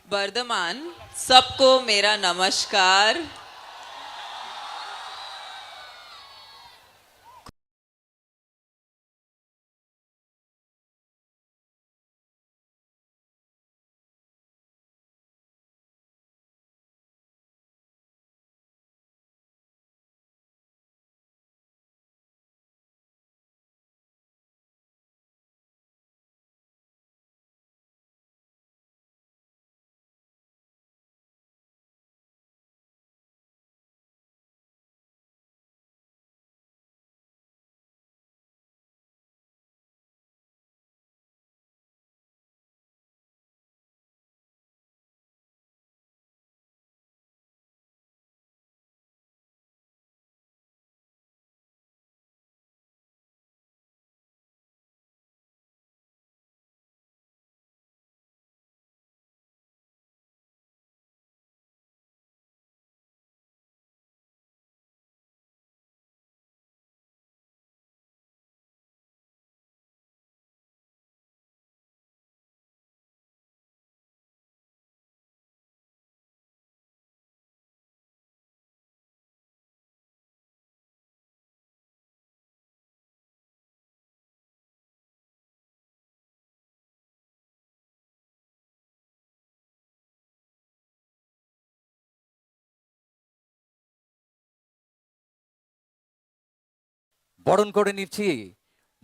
वर्धमान, सबको मेरा नमस्कार।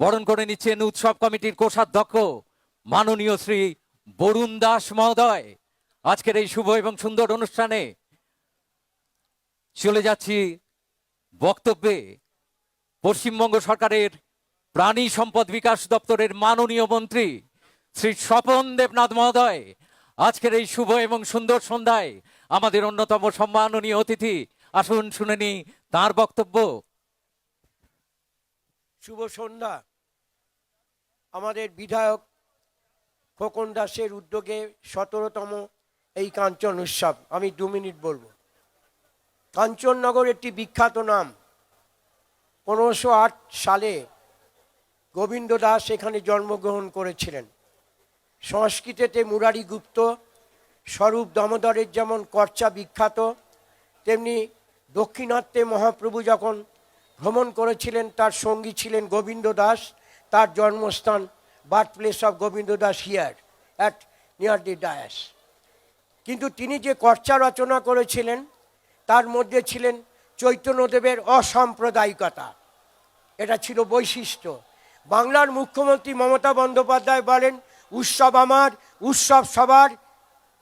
বরণ করে নিচ্ছেন উৎসব কমিটির কোষাধ্যক্ষ মাননীয় শ্রী বরুণ দাস মহোদয়। আজকের এই শুভ এবং সুন্দর অনুষ্ঠানে চলে যাচ্ছি বক্তব্যে পশ্চিমবঙ্গ সরকারের প্রাণী সম্পদ বিকাশ দপ্তরের মাননীয় মন্ত্রী শ্রী স্বপন দেবনাথ মহোদয়। আজকের এই শুভ এবং সুন্দর সন্ধ্যায় আমাদের অন্যতম সম্মাননীয় অতিথি, আসুন শুনে নি তাঁর বক্তব্য। শুভ সন্ধ্যা। আমাদের বিধায়ক খোকন দাসের উদ্যোগে 17তম এই কাঞ্চন উৎসব। আমি 2 মিনিট বলবো। কাঞ্চননগর একটি বিখ্যাত নাম। 1508 সালে গোবিন্দ দাস এখানে জন্মগ্রহণ করেছিলেন। সংস্কৃতেতে মুরারি গুপ্ত, স্বরূপ দামোদরের যেমন কর্চা বিখ্যাত, তেমনি দক্ষিণাত্যে মহাপ্রভু যখন ভ্রমণ করেছিলেন তার সঙ্গী ছিলেন গোবিন্দ দাস। তার জন্মস্থান, birth place of Gobinda Das here at near the dais. কিন্তু তিনি যে কর্চা রচনা করেছিলেন তার মধ্যে ছিলেন চৈতন্যদেবের অসাম্প্রদায়িকতা। এটা ছিল বৈশিষ্ট্য। বাংলার মুখ্যমন্ত্রী মমতা বন্দ্যোপাধ্যায় বলেন উৎসব আমার, উৎসব সবার,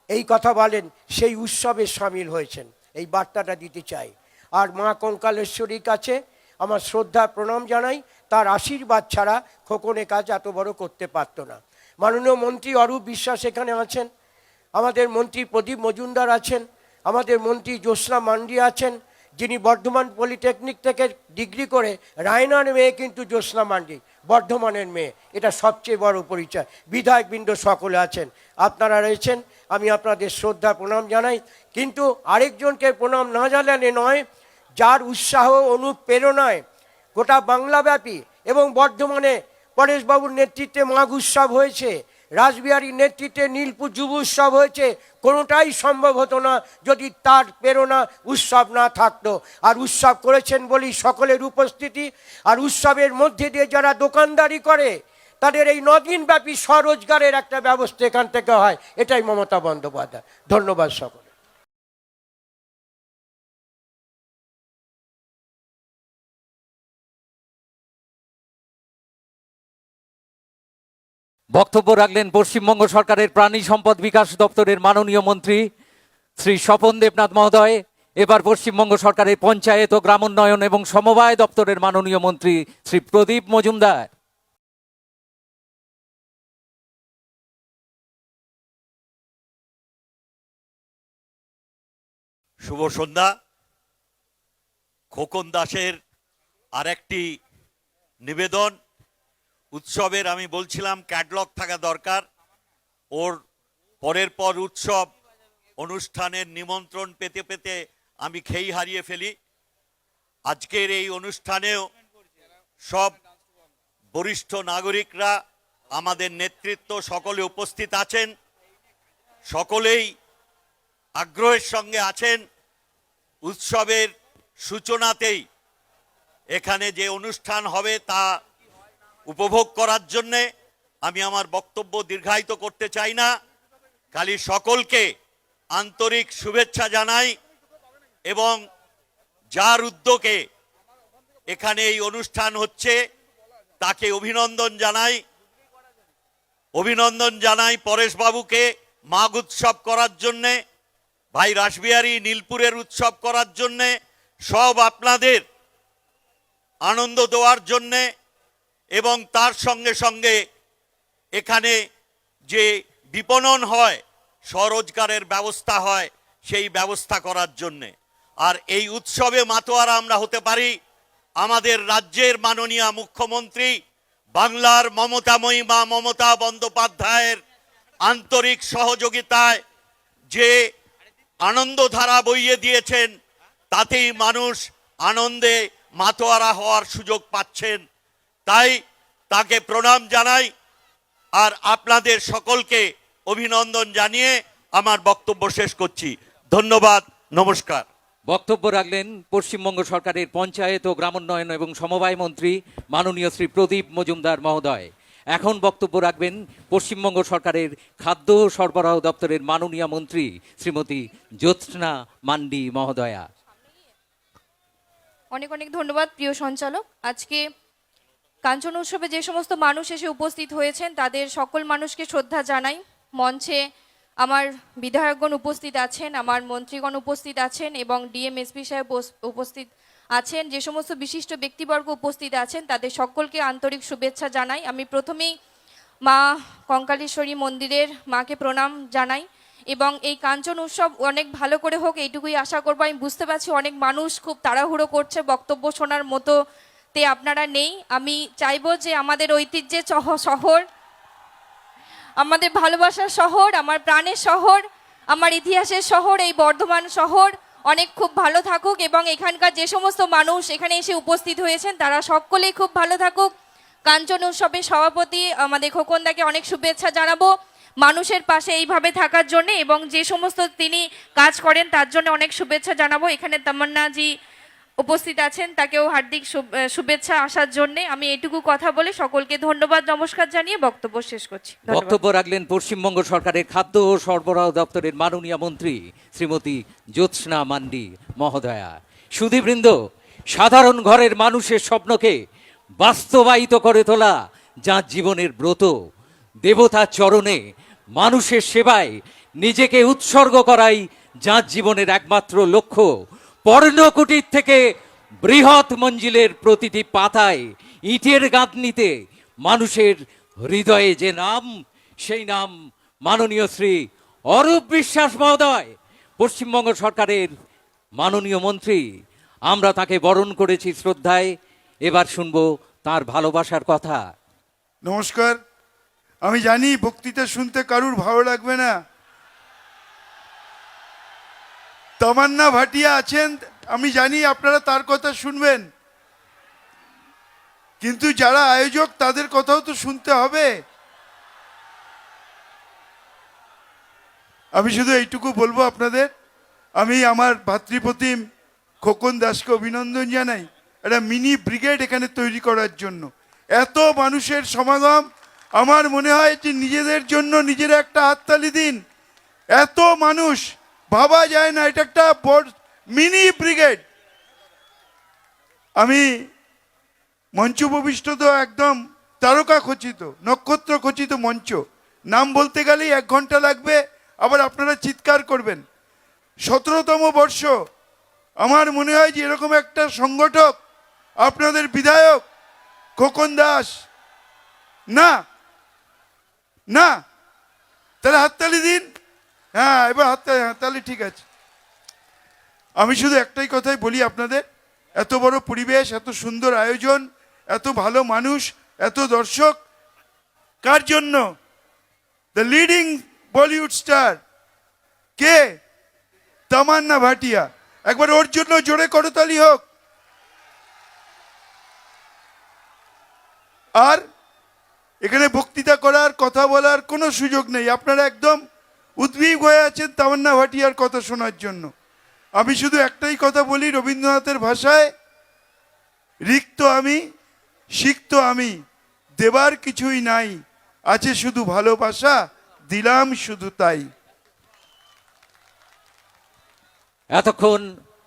এই কথা বলেন, সেই উৎসবে সামিল হয়েছেন। এই বার্তাটা দিতে চাই। আর মা কঙ্কালেশ্বরীর কাছে আমার শ্রদ্ধা প্রণাম জানাই। তার আশীর্বাদ ছাড়া খোকনে কাজ এত বড় করতে পারত না। মাননীয় মন্ত্রী অরূপ বিশ্বাস এখানে আছেন, আমাদের মন্ত্রী প্রদীপ মজুমদার আছেন, আমাদের মন্ত্রী জ্যোৎস্না মান্ডি আছেন, যিনি বর্ধমান পলিটেকনিক থেকে ডিগ্রি করে, রায়নার মেয়ে কিন্তু জ্যোৎস্না মান্ডি, বর্ধমানের মেয়ে। এটা সবচেয়ে বড় পরিচয়। বিধায়কবৃন্দ সকলে আছেন, আপনারা রয়েছেন, আমি আপনাদের শ্রদ্ধা প্রণাম জানাই। কিন্তু আরেকজনকে প্রণাম না জানালে নয়, যার উৎসাহ অনুপ্রেরণায় গোটা বাংলাব্যাপী এবং বর্ধমানে পরেশবাবুর নেতৃত্বে মাঘ উৎসব হয়েছে, রাসবিহারীর নেতৃত্বে নীলপুর যুব উৎসব হয়েছে। কোনোটাই সম্ভব হতো না যদি তার প্রেরণা, উৎসব না থাকতো। আর উৎসব করেছেন বলেই সকলের উপস্থিতি। আর উৎসবের মধ্যে দিয়ে যারা দোকানদারি করে তাদের এই 9 দিনব্যাপী স্বরোজগারের একটা ব্যবস্থা এখান থেকে হয়। এটাই মমতা বন্দ্যোপাধ্যায়। ধন্যবাদ সকলে। বক্তব্য রাখলেন পশ্চিমবঙ্গ সরকারের প্রাণী সম্পদ বিকাশ দপ্তরের মাননীয় মন্ত্রী শ্রী স্বপন দেবনাথ মহোদয়। এবার পশ্চিমবঙ্গ সরকারের পঞ্চায়েত ও গ্রামোন্নয়ন এবং সমবায় দপ্তরের মাননীয় মন্ত্রী শ্রী প্রদীপ মজুমদার। শুভ সন্ধ্যা। খোকন দাসের আরেকটি নিবেদন। উৎসবের আমি বলছিলাম ক্যাটলগ থাকা দরকার। ওর পরের পর উৎসব অনুষ্ঠানের নিমন্ত্রণ পেতে পেতে আমি খেই হারিয়ে ফেলি। আজকের এই অনুষ্ঠানেও সব বরিষ্ঠ নাগরিকরা, আমাদের নেতৃত্ব সকলে উপস্থিত আছেন। সকলেই আগ্রহের সঙ্গে আছেন উৎসবের সূচনাতেই এখানে যে অনুষ্ঠান হবে তা উপভোগ করার জন্যে। আমি আমার বক্তব্য দীর্ঘায়িত করতে চাই না, খালি সকলকে আন্তরিক শুভেচ্ছা জানাই এবং যার উদ্যোগে এখানে এই অনুষ্ঠান হচ্ছে তাকে অভিনন্দন জানাই পরেশবাবুকে মাঘ উৎসব করার জন্যে, ভাই রাসবিহারী নীলপুরের উৎসব করার জন্যে, সব আপনাদের আনন্দ দেওয়ার জন্যে এবং তার সঙ্গে সঙ্গে এখানে যে বিপণন হয়, স্বরোজগারের ব্যবস্থা হয়, সেই ব্যবস্থা করার জন্যে। আর এই উৎসবে মাতোয়ারা আমরা হতে পারি আমাদের রাজ্যের মাননীয় মুখ্যমন্ত্রী বাংলার মমতাময়ী মা মমতা বন্দ্যোপাধ্যায়ের আন্তরিক সহযোগিতায় যে আনন্দধারা বইয়ে দিয়েছেন, তাতেই মানুষ আনন্দে মাতোয়ারা হওয়ার সুযোগ পাচ্ছেন। তাই তাকে প্রণাম জানাই আর আপনাদের সকলকে অভিনন্দন জানিয়ে আমার বক্তব্য শেষ করছি। ধন্যবাদ, নমস্কার। বক্তব্য রাখলেন পশ্চিমবঙ্গ সরকারের পঞ্চায়েত ও গ্রামোন্নয়ন এবং সমবায় মন্ত্রী মাননীয় শ্রী প্রদীপ মজুমদার মহোদয়। এখন বক্তব্য রাখবেন পশ্চিমবঙ্গ সরকারের খাদ্য ও সরবরাহ দপ্তরের মাননীয় মন্ত্রী শ্রীমতী জ্যোৎস্না মান্ডি মহোদয়া। অনেক অনেক ধন্যবাদ প্রিয় সঞ্চালক। আজকে কাঞ্চন উৎসবে যে সমস্ত মানুষ এসে উপস্থিত হয়েছেন তাদের সকল মানুষকে শ্রদ্ধা জানাই। মঞ্চে আমার বিধায়কগণ উপস্থিত আছেন, আমার মন্ত্রীগণ উপস্থিত আছেন এবং ডিএমএসপি সাহেব উপস্থিত আছেন, যে সমস্ত বিশিষ্ট ব্যক্তিবর্গ উপস্থিত আছেন তাদের সকলকে আন্তরিক শুভেচ্ছা জানাই। আমি প্রথমেই মা কঙ্কালেশ্বরী মন্দিরের মাকে প্রণাম জানাই এবং এই কাঞ্চন উৎসব অনেক ভালো করে হোক এইটুকুই আশা করবো। আমি বুঝতে পারছি অনেক মানুষ খুব তাড়াহুড়ো করছে, বক্তব্য শোনার মতোতে আপনারা নেই। আমি চাইবো যে আমাদের ঐতিহ্যের শহর, আমাদের ভালোবাসার শহর, আমার প্রাণের শহর, আমার ইতিহাসের শহর এই বর্ধমান শহর অনেক খুব ভালো থাকুক এবং এখানকার যে সমস্ত মানুষ এখানে এসে উপস্থিত হয়েছেন তারা সকলেই খুব ভালো থাকুক। কাঞ্চন উৎসবের সভাপতি আমাদের খোকনদাকে অনেক শুভেচ্ছা জানাবো মানুষের পাশে এইভাবে থাকার জন্য এবং যে সমস্ত তিনি কাজ করেন তার জন্য অনেক শুভেচ্ছা জানাবো। এখানে তামান্নাজি উপস্থিত আছেন, তাকেও হার্দিক শুভেচ্ছা আসার জন্য। আমি এটুকু কথা বলে সকলকে ধন্যবাদ নমস্কার জানিয়ে বক্তব্য শেষ করছি। বক্তব্য রাখলেন পশ্চিমবঙ্গ সরকারের খাদ্য ও সরবরাহ দপ্তরের মাননীয় মন্ত্রী শ্রীমতী জ্যোৎস্না মান্ডি মহোদয়া। সুধীবৃন্দ, সাধারণ ঘরের মানুষের স্বপ্নকে বাস্তবায়িত করে তোলা যার জীবনের ব্রত, দেবতার চরণে মানুষের সেবায় নিজেকে উৎসর্গ করাই যার জীবনের একমাত্র লক্ষ্য। পর্ণকুটির থেকে বৃহৎ মঞ্জিলের প্রতিটি পাতায় ইটের গাঁথনিতে মানুষের হৃদয়ে যে নাম, সেই নাম মাননীয় শ্রী অরূপ বিশ্বাস মহোদয়, পশ্চিমবঙ্গ সরকারের মাননীয় মন্ত্রী। আমরা তাকে বরণ করেছি শ্রদ্ধায়। এবার শুনবো তার ভালোবাসার কথা। নমস্কার। আমি জানি বক্তৃতা শুনতে কারুর ভালো লাগবে না। তামান্না ভাটিয়া আছেন, আমি জানি আপনারা তার কথা শুনবেন, কিন্তু যারা আয়োজক তাদের কথাও তো শুনতে হবে। আমি শুধু এইটুকু বলবো আপনাদের, আমি আমার ভাতৃপ্রতিম খোকন দাসকে অভিনন্দন জানাই একটা মিনি ব্রিগেড এখানে তৈরি করার জন্য। এত মানুষের সমাগম, আমার মনে হয় যে নিজেদের জন্য নিজেরা একটা হাততালি দিন। এত মানুষ ভাবা যায় না, এটা একটা বড় মিনি ব্রিগেড। আমি মঞ্চ উপবিষ্ট তো একদম তারকা খচিত, নক্ষত্র খচিত মঞ্চ, নাম বলতে গেলেই 1 ঘন্টা লাগবে, আবার আপনারা চিৎকার করবেন। 17তম বর্ষ, আমার মনে হয় যে এরকম একটা সংগঠক আপনাদের বিধায়ক খোকন দাস না, না, তাহলে হাততালি দিন। হ্যাঁ, এবার হাততালি, হ্যাঁ তাহলে ঠিক আছে। আমি শুধু একটাই কথাই বলি আপনাদের, এত বড় পরিবেশ, এত সুন্দর আয়োজন, এত ভালো মানুষ, এত দর্শক, কার জন্য? দ্য লিডিং বলিউড স্টার কে? তামান্না ভাটিয়া। একবার ওর জন্য জোরে করতালি হোক। আর এখানে বক্তৃতা করার, কথা বলার কোনো সুযোগ নেই, আপনারা একদম উদ্বিগ হয়ে আছেন তামান্না ভাটিয়ার কথা শোনার জন্য। আমি শুধু একটাই কথা বলি রবীন্দ্রনাথের ভাষায়, রিক্ত আমি, সিক্ত আমি, দেবার কিছুই নাই, আছে শুধু ভালোবাসা, দিলাম শুধু তাই। এতক্ষণ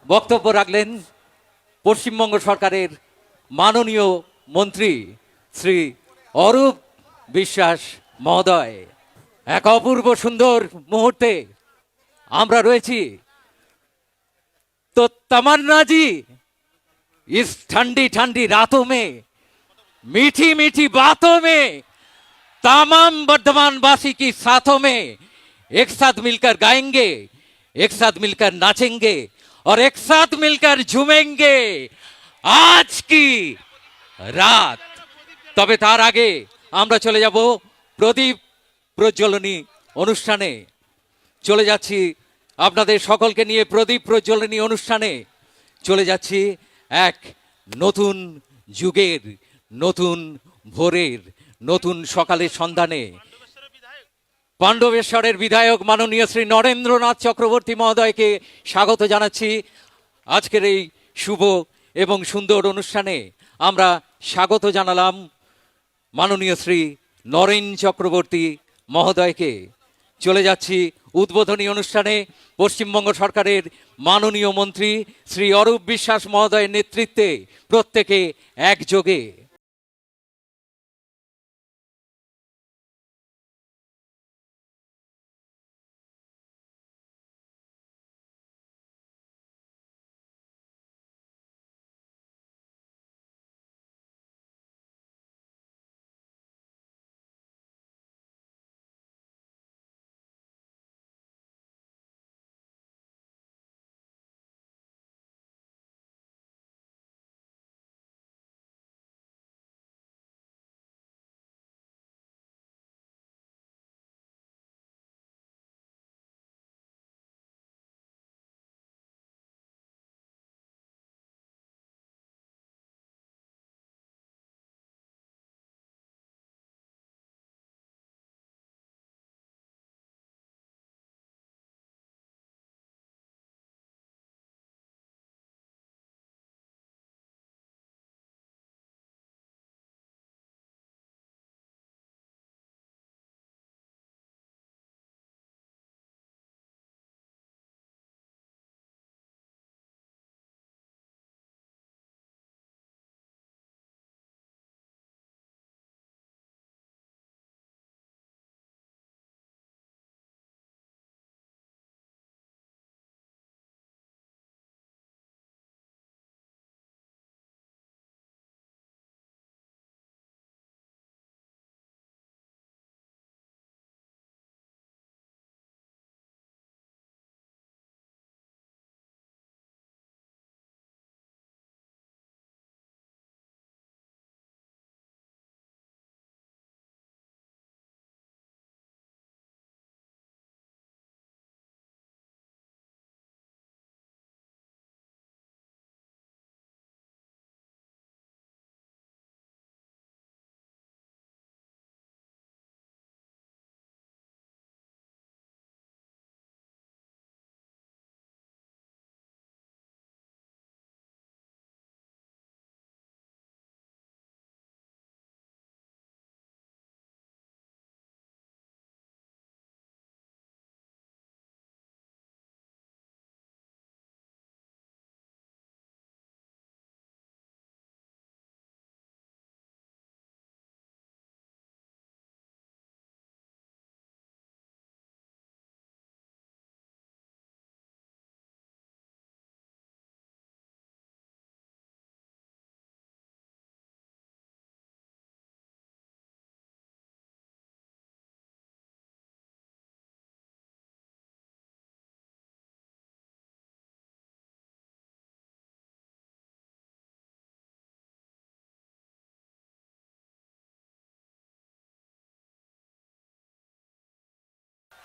বক্তব্য রাখলেন পশ্চিমবঙ্গ সরকারের মাননীয় মন্ত্রী শ্রী অরূপ বিশ্বাস মহোদয়। এক অপূর্ব সুন্দর মুহূর্তে আমরা রয়েছি। तो तमन्ना जी, इस ठंडी ठंडी रातों में, मीठी मीठी बातों में, तमाम वर्धमान वासी की साथों में एक साथ मिलकर गाएंगे, एक साथ मिलकर नाचेंगे और एक साथ मिलकर झूमेंगे आज की রাত। তবে তার আগে আমরা চলে যাব প্রদীপ প্রজ্বলনী অনুষ্ঠানে। চলে যাচ্ছি আপনাদের সকলকে নিয়ে প্রদীপ প্রজ্বলনী অনুষ্ঠানে। চলে যাচ্ছি এক নতুন যুগের, নতুন ভোরের, নতুন সকালের সন্ধানে। পাণ্ডবেশ্বরের বিধায়ক মাননীয় শ্রী নরেন্দ্রনাথ চক্রবর্তী মহোদয়কে স্বাগত জানাচ্ছি আজকের এই শুভ এবং সুন্দর অনুষ্ঠানে। আমরা স্বাগত জানালাম মাননীয় শ্রী নরেন চক্রবর্তী মহোদয়কে। চলে যাচ্ছি উদ্বোধনী অনুষ্ঠানে পশ্চিমবঙ্গ সরকারের মাননীয় মন্ত্রী শ্রী অরূপ বিশ্বাস মহোদয়ের নেতৃত্বে প্রত্যেকে একযোগে।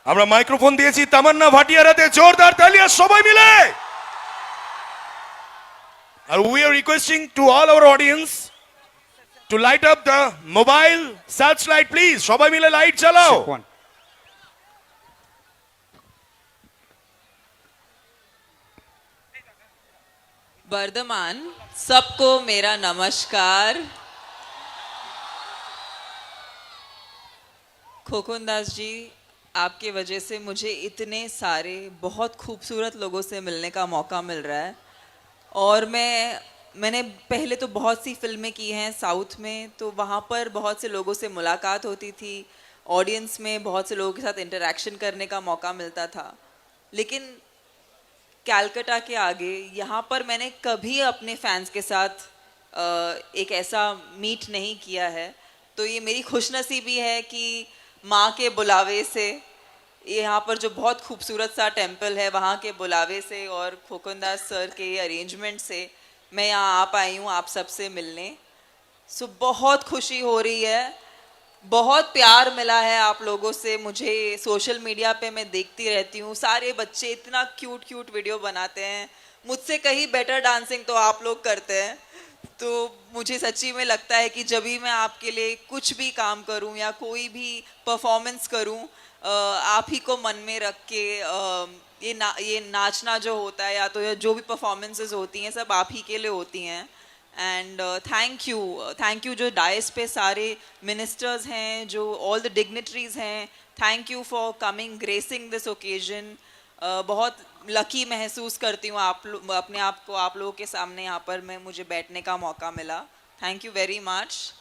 আমরা মাইক্রোফোন দিয়েছি তামান্না ভাটিয়ার হাতে, জোরদার তালিয়া সবাই মিলে। আর we are requesting to all our audience to light up the mobile searchlight, please. সবাই মিলে লাইট জ্বালাও। वर्धमान सबको मेरा नमस्कार। खोखन दास जी, आपके वजह से मुझे इतने सारे बहुत खूबसूरत लोगों से मिलने का मौका मिल रहा है। और मैंने पहले तो बहुत सी फिल्में की हैं साउथ में, तो वहाँ पर बहुत से लोगों से मुलाकात होती थी, ऑडियंस में बहुत से लोगों के साथ इंटरेक्शन करने का मौका मिलता था। लेकिन कैलकाटा के आगे यहाँ पर मैंने कभी अपने फैंस के साथ एक ऐसा मीट नहीं किया है। तो ये मेरी खुशनसीबी है कि माँ के बुलावे से, यहाँ पर जो बहुत खूबसूरत सा टेम्पल है वहाँ के बुलावे से और खोखन दास सर के अरेंजमेंट से मैं यहाँ आ पाई हूँ आप सबसे मिलने। सो बहुत खुशी हो रही है, बहुत प्यार मिला है आप लोगों से। मुझे सोशल मीडिया पे मैं देखती रहती हूँ, सारे बच्चे इतना क्यूट क्यूट वीडियो बनाते हैं, मुझसे कहीं बेटर डांसिंग तो आप लोग करते हैं। तो मुझे सच्ची में लगता है कि जब भी मैं आपके लिए कुछ भी काम करूं या कोई भी परफॉर्मेंस करूं, आप ही को मन में रख के ये नाचना जो होता है या तो जो भी परफॉर्मेंसेस होती हैं सब आप ही के लिए होती हैं। एंड थैंक यू जो डायस पे सारे मिनिस्टर्स हैं, जो ऑल द डिग्निटरीज हैं, thank you for coming gracing this occasion. बहुत लकी महसूस करती हूँ अपने आप को आप लोगों के सामने यहाँ पर मुझे बैठने का मौका मिला। Thank you very much.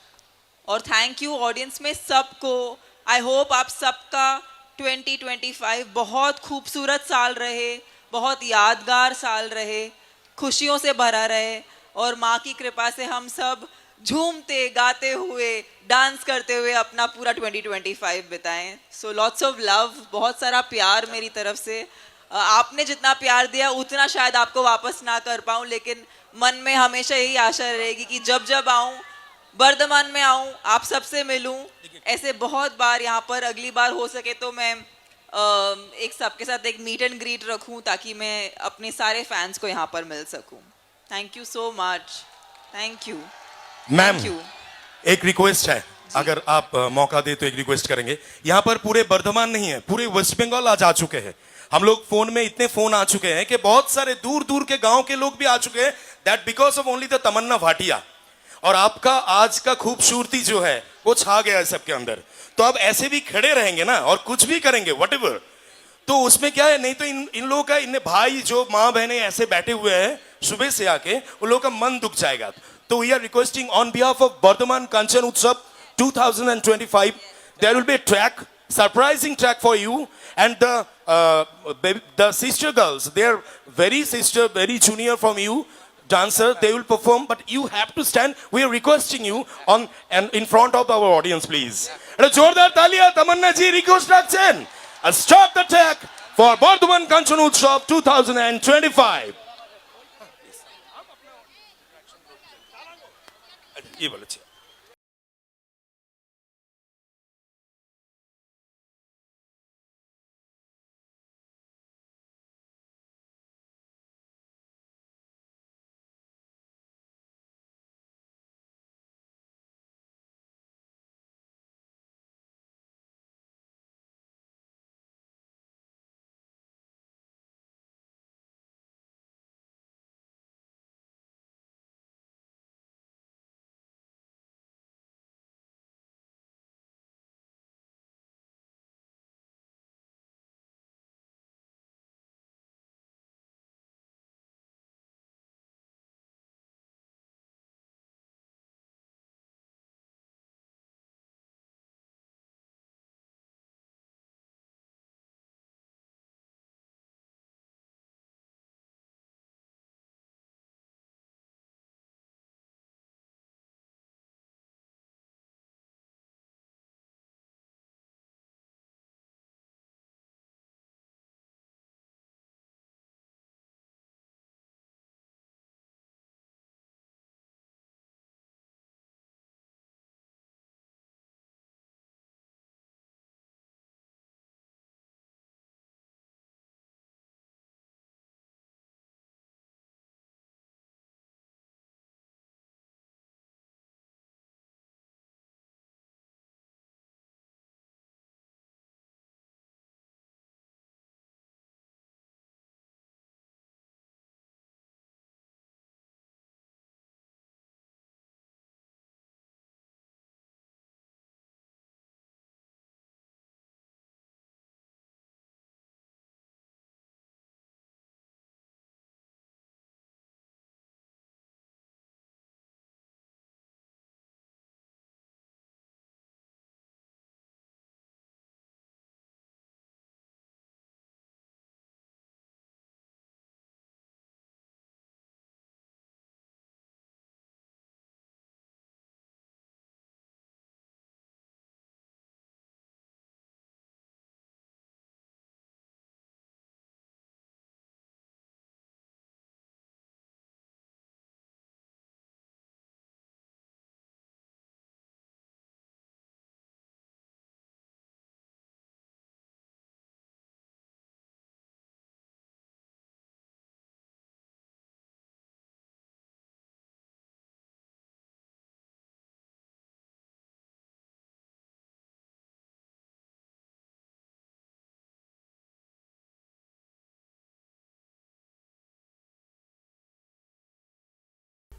और थैंक यू ऑडियंस में सबको। आई होप आप सबका 2025 बहुत खूबसूरत साल रहे, बहुत यादगार साल रहे, खुशियों से भरा रहे और माँ की कृपा से हम सब झूमते गाते हुए डांस करते हुए अपना पूरा 2025 बिताएं। सो लॉट्स ऑफ लव, बहुत सारा प्यार मेरी तरफ से। आपने जितना प्यार दिया उतना शायद आपको वापस ना कर पाऊं, लेकिन मन में हमेशा यही आशा रहेगी कि जब जब आऊं, वर्धमान में आऊं, आप सबसे मिलूं। ऐसे बहुत बार यहाँ पर, अगली बार हो सके तो मैं एक सबके साथ एक मीट एंड ग्रीट रखूं ताकि मैं अपने सारे फैंस को यहाँ पर मिल सकूं। Thank you so much. Thank you ma'am, you. एक रिक्वेस्ट है, अगर आप मौका दे तो एक रिक्वेस्ट करेंगे। यहाँ पर पूरे बर्धमान नहीं है, पूरे वेस्ट बंगाल आज आ चुके हैं। हम लोग फोन में इतने फोन आ चुके हैं कि बहुत सारे दूर दूर के गांव के लोग भी आ चुके हैं, that because of only the Tamannaah Bhatia. और आपका आज का खूबसूरती जो है वो छा गया है सबके अंदर। तो अब ऐसे भी खड़े रहेंगे ना और कुछ भी करेंगे whatever, तो उसमें क्या है, नहीं तो इन लोगों का, इन भाई जो माँ बहने ऐसे बैठे हुए हैं सुबह से आके, उन लोगों का मन दुख जाएगा। तो we are requesting on behalf of Bardhaman Kanchan Utsav 2025, there will be a track, surprising track for you, and the sister girls, they are very junior from you dancer, they will perform, but you have to stand. We are requesting you on and in front of our audience, please. And जोरदार तालियां तमन्ना जी request रखছেন। Stop the track for Bardhaman Kanchan Utsav 2025. ये বলেছে।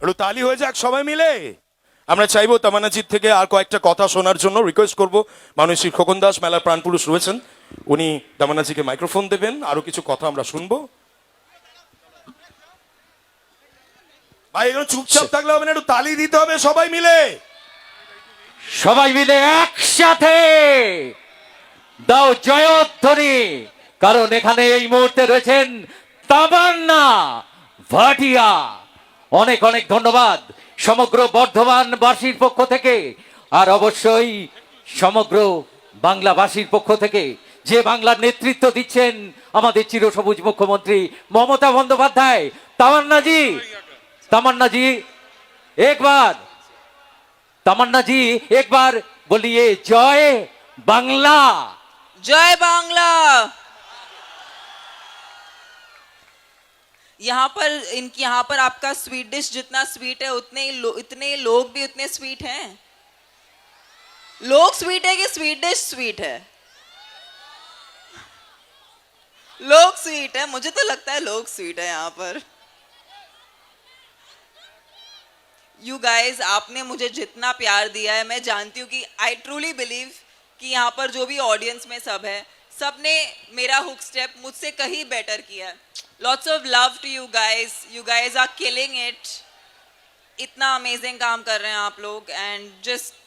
একটু তালি হয়ে যাক সবাই মিলে। আমরা চাইবো তামান্নাজির থেকে আর কয়েকটা কথা শোনার জন্য রিকোয়েস্ট করব। মাননীয় খোকন দাস মেলার প্রাণপুরুষ রয়েছেন, উনি তামান্নাজিকে মাইক্রোফোন দেবেন, আরো কিছু কথা আমরা শুনবো। ভাই এখানে চুপচাপ থাকলে হবে না, একটু তালি দিতে হবে সবাই মিলে। সবাই মিলে একসাথে দাও জয়ধ্বনি, কারণ এখানে এই মুহূর্তে রয়েছেন তামান্না ভাটিয়া। অনেক অনেক ধন্যবাদ সমগ্র বর্ধমানবাসীর পক্ষ থেকে, আর অবশ্যই সমগ্র বাংলাবাসীর পক্ষ থেকে, যে বাংলার নেতৃত্ব দিচ্ছেন আমাদের চিরসবুজ মুখ্যমন্ত্রী মমতা বন্দ্যোপাধ্যায়। তামান্নাজি, তামান্নাজি একবার, তামান্নাজি একবার বলিए জয় বাংলা। जय बांग्ला। यहाँ पर आपका स्वीट डिश जितना स्वीट है इतने लोग भी उतने स्वीट हैं। लोग स्वीट है कि स्वीट डिश स्वीट है? लोग स्वीट है, मुझे तो लगता है लोग स्वीट है यहाँ पर। यू गाइज, आपने मुझे जितना प्यार दिया है, मैं जानती हूँ कि आई ट्रूली बिलीव कि यहाँ पर जो भी ऑडियंस में सब है, सब ने मेरा हुक स्टेप मुझसे कहीं बेटर किया है। Lots of love to you guys are killing it. इतना अमेजिंग काम कर रहे हैं आप लोग, and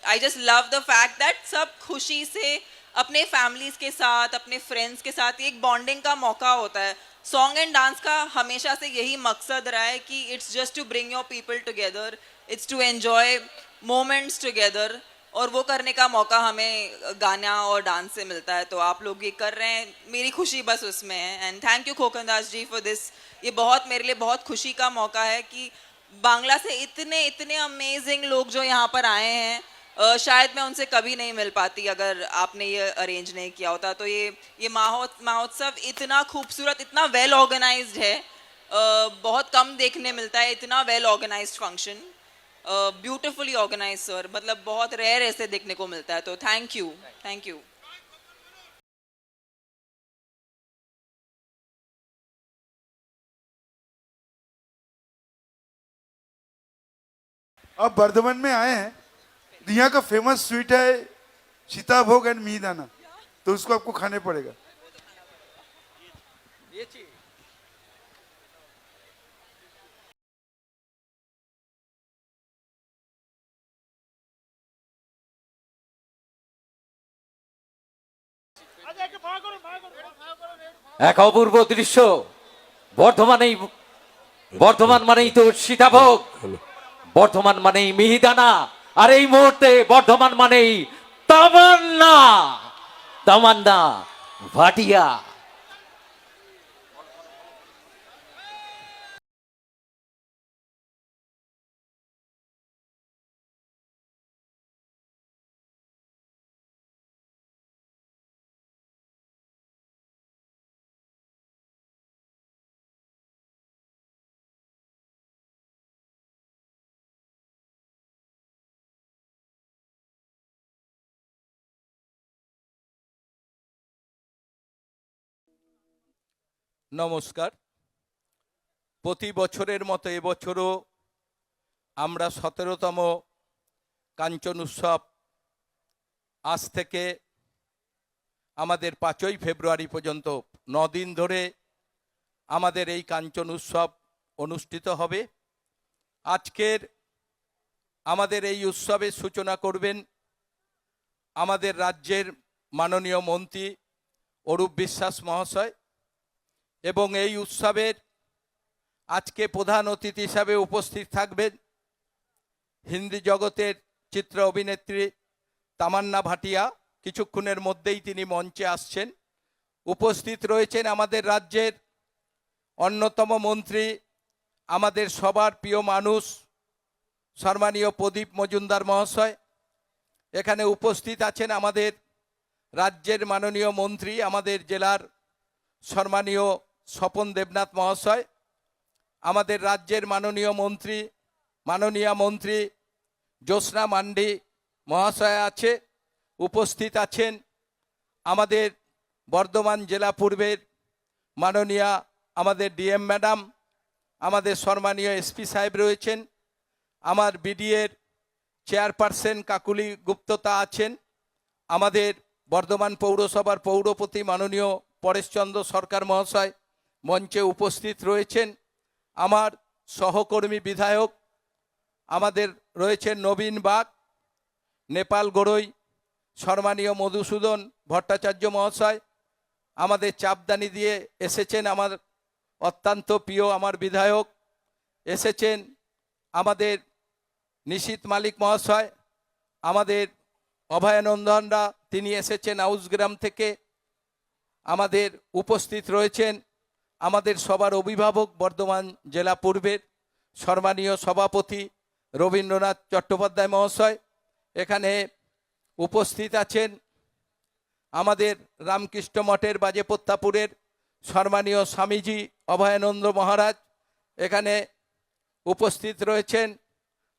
I just love the fact that सब खुशी से अपने फैमिलीज के साथ, अपने फ्रेंड्स के साथ एक बॉन्डिंग का मौका होता है। सॉन्ग एंड डांस का हमेशा से यही मकसद रहा है कि it's just to bring your people together, it's to enjoy moments together, और वो करने का मौका हमें गाना और डांस से मिलता है। तो आप लोग ये कर रहे हैं, मेरी खुशी बस उसमें है। And thank you Khokan Das ji for this. ये बहुत मेरे लिए बहुत खुशी का मौका है कि बांग्ला से इतने इतने अमेजिंग लोग जो यहाँ पर आए हैं, शायद मैं उनसे कभी नहीं मिल पाती अगर आपने ये अरेंज नहीं किया होता। तो ये महोत्सव इतना खूबसूरत, इतना वेल ऑर्गेनाइज्ड है, बहुत कम देखने मिलता है इतना well organised function, beautifully organised sir, मतलब बहुत रेयर ऐसे देखने को मिलता है। तो थैंक यू, थैंक यू। अब बर्धमान में आए हैं, यहाँ का फेमस स्वीट है सीताभोग एंड मिहिदाना, तो उसको आपको खाने पड़ेगा। এক অপূর্ব দৃশ্য। বর্ধমান মানেই তো সীতাভোগ, বর্ধমান মানেই মিহিদানা, আর এই মুহূর্তে বর্ধমান মানেই তামান্না, তামান্না ভাটিয়া। নমস্কার। প্রতি বছরের মতো এবছরও আমরা 17তম কাঞ্চন উৎসব আজ থেকে আমাদের 5ই ফেব্রুয়ারি পর্যন্ত 9 দিন ধরে আমাদের এই কাঞ্চন উৎসব অনুষ্ঠিত হবে। আজকের আমাদের এই উৎসবের সূচনা করবেন আমাদের রাজ্যের মাননীয় মন্ত্রী অরূপ বিশ্বাস মহাশয়, এবং এই উৎসবের আজকে প্রধান অতিথি হিসাবে উপস্থিত থাকবেন হিন্দি জগতের চিত্র অভিনেত্রী তামান্না ভাটিয়া। কিছুক্ষণের মধ্যেই তিনি মঞ্চে আসছেন। উপস্থিত রয়েছেন আমাদের রাজ্যের অন্যতম মন্ত্রী, আমাদের সবার প্রিয় মানুষ সম্মানীয় প্রদীপ মজুমদার মহাশয়। এখানে উপস্থিত আছেন আমাদের রাজ্যের মাননীয় মন্ত্রী, আমাদের জেলার সম্মানীয় স্বপন দেবনাথ মহাশয়, আমাদের রাজ্যের মাননীয় মন্ত্রী জ্যোৎস্না মান্ডি মহাশয় আছে। উপস্থিত আছেন আমাদের বর্ধমান জেলা পূর্বের মাননীয়া আমাদের ডিএম ম্যাডাম, আমাদের সম্মানীয় এসপি সাহেব রয়েছেন, আমার বিডিএর চেয়ারপারসন কাকুলি গুপ্ততা আছেন, আমাদের বর্ধমান পৌরসভার পৌরপতি মাননীয় পরেশচন্দ্র সরকার মহাশয় মঞ্চে উপস্থিত রয়েছেন, আমার সহকর্মী বিধায়ক আমাদের রয়েছেন নবীন বাগ, নেপাল গড়ই, সম্মানীয় মধুসূদন ভট্টাচার্য মহাশয় আমাদের চাপদানি দিয়ে এসেছেন, আমার অত্যন্ত প্রিয় আমার বিধায়ক এসেছেন, আমাদের নিশীথ মালিক মহাশয়, আমাদের অভয়ানন্দনরা তিনি এসেছেন আউসগ্রাম থেকে, আমাদের উপস্থিত রয়েছেন আমাদের সবার অভিভাবক বর্ধমান জেলা পূর্বের সম্মানীয় সভাপতি রবীন্দ্রনাথ চট্টোপাধ্যায় মহাশয়, এখানে উপস্থিত আছেন আমাদের রামকৃষ্ণ মঠের বাজেপত্তাপুরের সম্মানীয় স্বামীজি অভয়ানন্দ মহারাজ, এখানে উপস্থিত রয়েছেন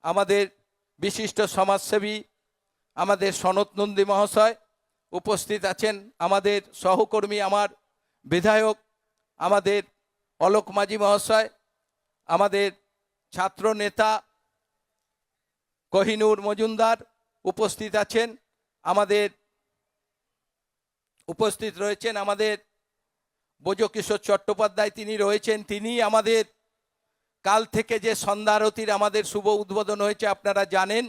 আমাদের বিশিষ্ট সমাজসেবী আমাদের সনত নন্দী মহাশয়, উপস্থিত আছেন আমাদের সহকর্মী আমার বিধায়ক আমাদের অলোক মাঝি মহাশয়, আমাদের ছাত্র নেতা কোহিনুর মজুমদার উপস্থিত আছেন, আমাদের উপস্থিত রয়েছেন আমাদের ব্রজকিশোর চট্টোপাধ্যায় তিনি রয়েছেন, তিনি আমাদের কাল থেকে যে সন্ধ্যা আরতির আমাদের শুভ উদ্বোধন হয়েছে আপনারা জানেন,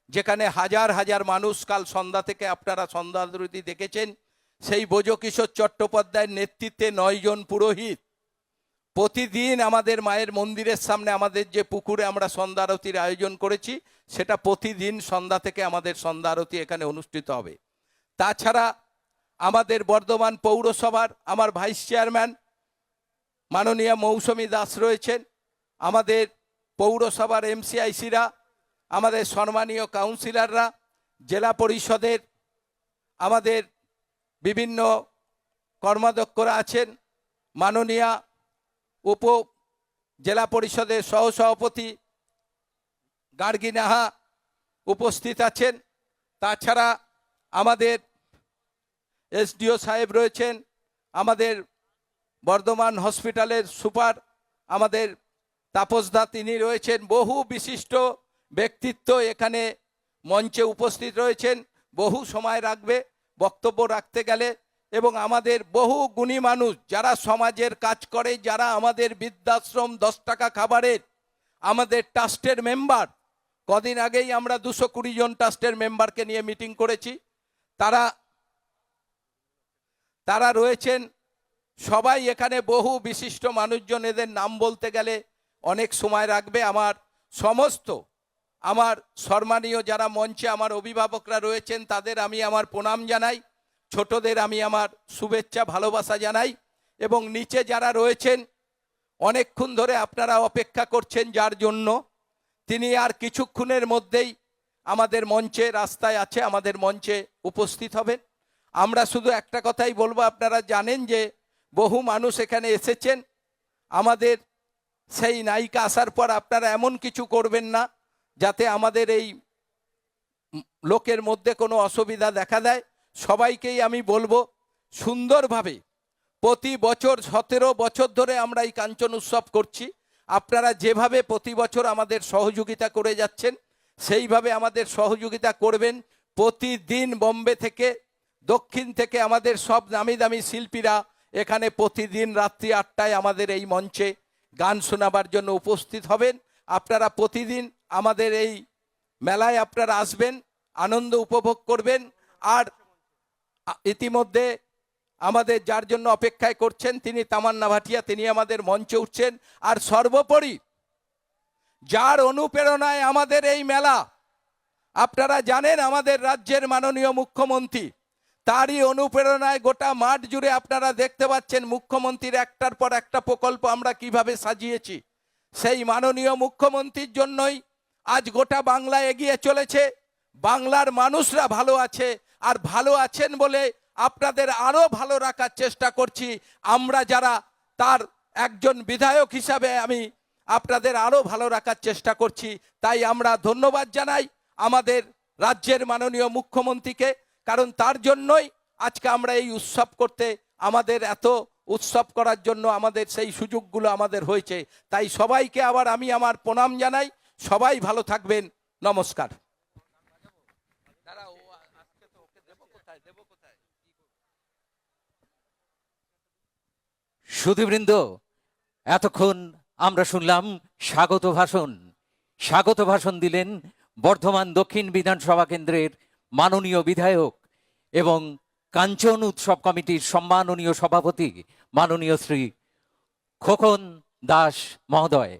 যেখানে হাজার হাজার মানুষ কাল সন্ধ্যা থেকে আপনারা সন্ধ্যা আরতি দেখেছেন, সেই ব্রজকিশোর চট্টোপাধ্যায়ের নেতৃত্বে 9 জন পুরোহিত প্রতিদিন আমাদের মায়ের মন্দিরের সামনে আমাদের যে পুকুরে আমরা সন্ধ্যা আরতির আয়োজন করেছি, সেটা প্রতিদিন সন্ধ্যা থেকে আমাদের সন্ধ্যা আরতি এখানে অনুষ্ঠিত হবে। তাছাড়া আমাদের বর্ধমান পৌরসভার আমার ভাইস চেয়ারম্যান মাননীয় মৌসুমী দাস রয়েছেন, আমাদের পৌরসভার এমসিআইসিরা, আমাদের সম্মানীয় কাউন্সিলররা, জেলা পরিষদের আমাদের বিভিন্ন কর্মাধ্যক্ষরা আছেন, মাননীয়া উপ জেলা পরিষদের সহসভাপতি গার্গী নাহা উপস্থিত আছেন, তাছাড়া আমাদের এসডিও সাহেব রয়েছেন, আমাদের বর্ধমান হসপিটালের সুপার আমাদের তাপসদা তিনি রয়েছেন, বহু বিশিষ্ট ব্যক্তিত্ব এখানে মঞ্চে উপস্থিত রয়েছেন, বহু সময় রাখবে বক্তব্য রাখতে গেলে, এবং আমাদের বহু গুণী মানুষ যারা সমাজের কাজ করে, যারা আমাদের বৃদ্ধাশ্রম 10 টাকা খাবারের আমাদের ট্রাস্টের মেম্বার, কদিন আগেই আমরা 220 জন ট্রাস্টের মেম্বারকে নিয়ে মিটিং করেছি, তারা রয়েছেন সবাই এখানে, বহু বিশিষ্ট মানুষজন, এদের নাম বলতে গেলে অনেক সময় রাখবে। আমার সমস্ত আমার সম্মানীয় যারা মঞ্চে আমার অভিভাবকরা রয়েছেন তাদের আমি আমার প্রণাম জানাই, ছোটদের আমি আমার শুভেচ্ছা ভালোবাসা জানাই, এবং নিচে যারা রয়েছেন অনেকক্ষণ ধরে আপনারা অপেক্ষা করছেন, যার জন্য তিনি আর কিছুক্ষণের মধ্যেই আমাদের মঞ্চে রাস্তায় আছে, আমাদের মঞ্চে উপস্থিত হবেন। আমরা শুধু একটা কথাই বলবো, আপনারা জানেন যে বহু মানুষ এখানে এসেছেন, আমাদের সেই নায়িকা আসার পর আপনারা এমন কিছু করবেন না যাতে আমাদের এই লোকের মধ্যে কোনো অসুবিধা দেখা দেয়। সবাইকেই আমি বলবো সুন্দরভাবে, প্রতি বছর 17 বছর ধরে আমরা এই কাঞ্চন উৎসব করছি, আপনারা যেভাবে প্রতি বছর আমাদের সহযোগিতা করে যাচ্ছেন সেইভাবে আমাদের সহযোগিতা করবেন। প্রতিদিন বোম্বে থেকে দক্ষিণ থেকে আমাদের সব নামি দামি শিল্পীরা এখানে প্রতিদিন রাত্রি 8টায় আমাদের এই মঞ্চে গান শোনাবার জন্য উপস্থিত হবেন। আপনারা প্রতিদিন আমাদের এই মেলায় আপনারা আসবেন, আনন্দ উপভোগ করবেন। আর ইতিমধ্যে আমাদের যার জন্য অপেক্ষায় করছেন তিনি তামান্না ভাটিয়া, তিনি আমাদের মঞ্চে উঠছেন। আর সর্বোপরি যার অনুপ্রেরণায় আমাদের এই মেলা, আপনারা জানেন আমাদের রাজ্যের মাননীয় মুখ্যমন্ত্রী, তারই অনুপ্রেরণায় গোটা মাঠ জুড়ে আপনারা দেখতে পাচ্ছেন মুখ্যমন্ত্রীর একটার পর একটা প্রকল্প আমরা কিভাবে সাজিয়েছি। সেই মাননীয় মুখ্যমন্ত্রীর জন্যই আজ গোটা বাংলা এগিয়ে চলেছে, বাংলার মানুষরা ভালো আছে, আর ভালো আছেন বলে আপনাদের আরো ভালো রাখার চেষ্টা করছি। আমরা যারা তার একজন বিধায়ক হিসাবে আমি আপনাদের আরো ভালো রাখার চেষ্টা করছি। তাই আমরা ধন্যবাদ জানাই আমাদের রাজ্যের মাননীয় মুখ্যমন্ত্রীকে, কারণ তার জন্যই আজকে আমরা এই উৎসব করতে, আমাদের এত উৎসব করার জন্য আমাদের সেই সুযোগগুলো আমাদের হয়েছে। তাই সবাইকে আবার আমি আমার প্রণাম জানাই, সবাই ভালো থাকবেন, নমস্কার। সুধীবৃন্দ, এতক্ষণ আমরা শুনলাম স্বাগত ভাষণ দিলেন বর্ধমান দক্ষিণ বিধানসভা কেন্দ্রের মাননীয় বিধায়ক এবং কাঞ্চন উৎসব কমিটির সম্মাননীয় সভাপতি মাননীয় শ্রী খোকন দাস মহোদয়।